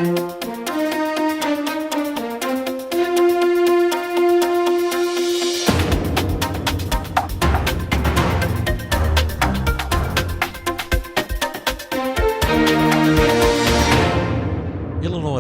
Illinois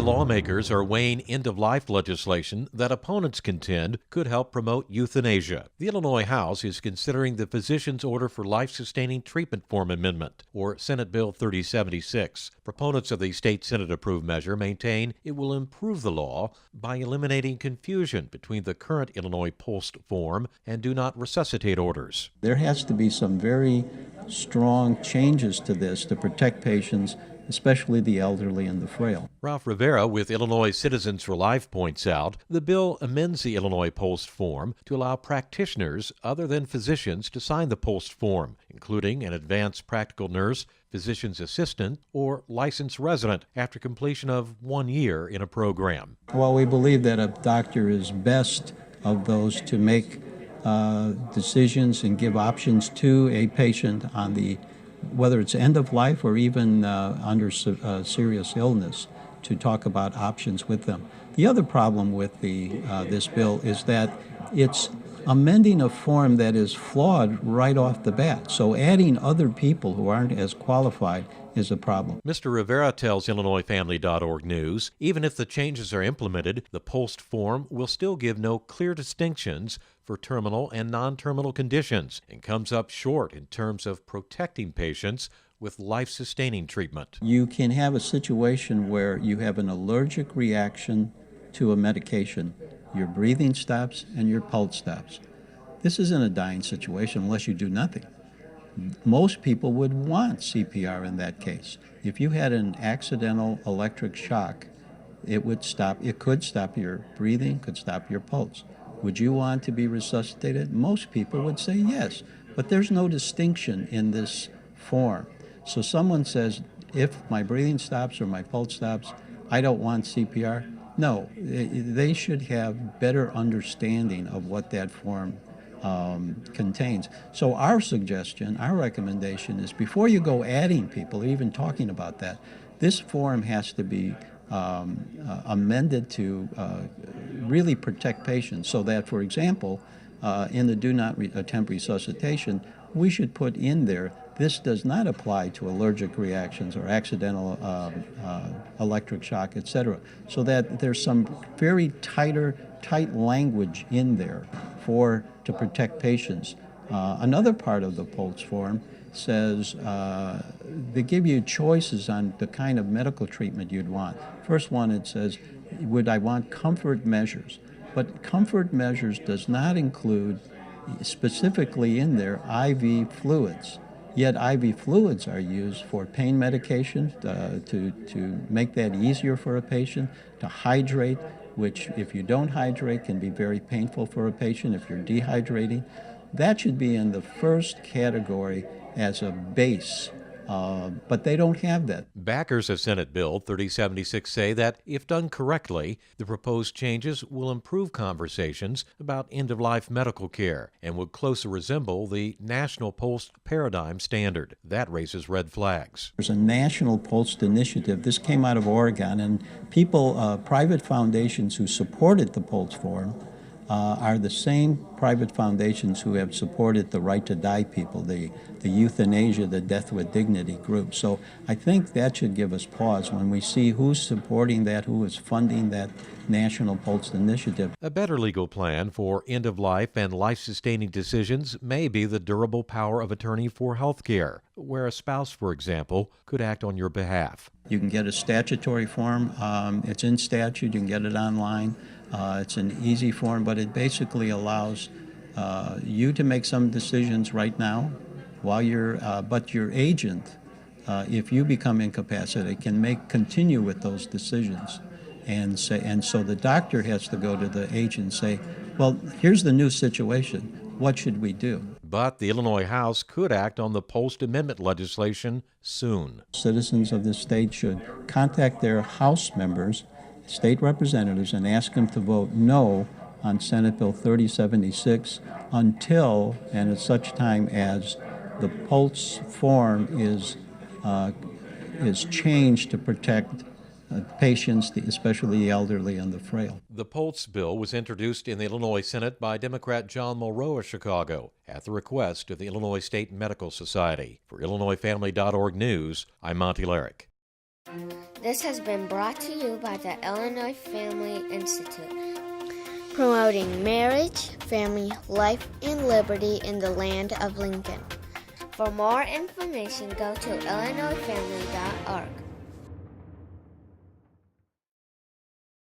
lawmakers are weighing end-of-life legislation that opponents contend could help promote euthanasia. The Illinois House is considering the Physician's Order for Life-Sustaining Treatment Form Amendment, or Senate Bill 3076. Proponents of the state Senate-approved measure maintain it will improve the law by eliminating confusion between the current Illinois POLST form and do not resuscitate orders. There has to be some very strong changes to this to protect patients, especially the elderly and the frail. Ralph Rivera with Illinois Citizens for Life points out the bill amends the Illinois POLST form to allow practitioners other than physicians to sign the POLST form, including an advanced practical nurse, physician's assistant, or licensed resident after completion of 1 year in a program. Well, we believe that a doctor is best of those to make decisions and give options to a patient on whether it's end of life or even under serious illness, to talk about options with them. The other problem with this bill is that it's amending a form that is flawed right off the bat. So adding other people who aren't as qualified is a problem. Mr. Rivera tells IllinoisFamily.org News, even if the changes are implemented, the POLST form will still give no clear distinctions for terminal and non-terminal conditions and comes up short in terms of protecting patients with life-sustaining treatment. You can have a situation where you have an allergic reaction to a medication. Your breathing stops and your pulse stops. This isn't a dying situation unless you do nothing. Most people would want CPR in that case. If you had an accidental electric shock, it could stop your breathing, could stop your pulse. Would you want to be resuscitated? Most people would say yes, but there's no distinction in this form. So someone says, if my breathing stops or my pulse stops, I don't want CPR. No, they should have better understanding of what that form contains. So our suggestion, our recommendation is before you go adding people, even talking about that, this form has to be amended to really protect patients so that, for example, in the do not attempt resuscitation, we should put in there, this does not apply to allergic reactions or accidental electric shock, etc. So that there's some very tight language in there to protect patients. Another part of the POLST form says they give you choices on the kind of medical treatment you'd want. First one, it says, would I want comfort measures? But comfort measures does not include specifically in there IV fluids. Yet IV fluids are used for pain medication to make that easier for a patient, to hydrate, which if you don't hydrate can be very painful for a patient if you're dehydrating. That should be in the first category as a base, but they don't have that. Backers of Senate Bill 3076 say that, if done correctly, the proposed changes will improve conversations about end-of-life medical care and would closer resemble the national POLST paradigm standard. That raises red flags. There's a national POLST initiative. This came out of Oregon, and people, private foundations who supported the POLST form are the same private foundations who have supported the Right to Die people, the Euthanasia, the Death with Dignity group. So I think that should give us pause when we see who's supporting that, who is funding that national POLST initiative. A better legal plan for end-of-life and life-sustaining decisions may be the durable power of attorney for health care, where a spouse, for example, could act on your behalf. You can get a statutory form. It's in statute. You can get it online. It's an easy form, but it basically allows you to make some decisions right now while but your agent, if you become incapacitated, can continue with those decisions. And so the doctor has to go to the agent and say, well, here's the new situation. What should we do? But the Illinois House could act on the POLST amendment legislation soon. Citizens of the state should contact their House members, state representatives, and ask them to vote no on Senate Bill 3076 until and at such time as the POLST form is changed to protect patients, especially the elderly and the frail. The POLST bill was introduced in the Illinois Senate by Democrat John Mulrow of Chicago at the request of the Illinois State Medical Society. For IllinoisFamily.org News, I'm Monty Larrick. This has been brought to you by the Illinois Family Institute, promoting marriage, family, life, and liberty in the land of Lincoln. For more information, go to IllinoisFamily.org.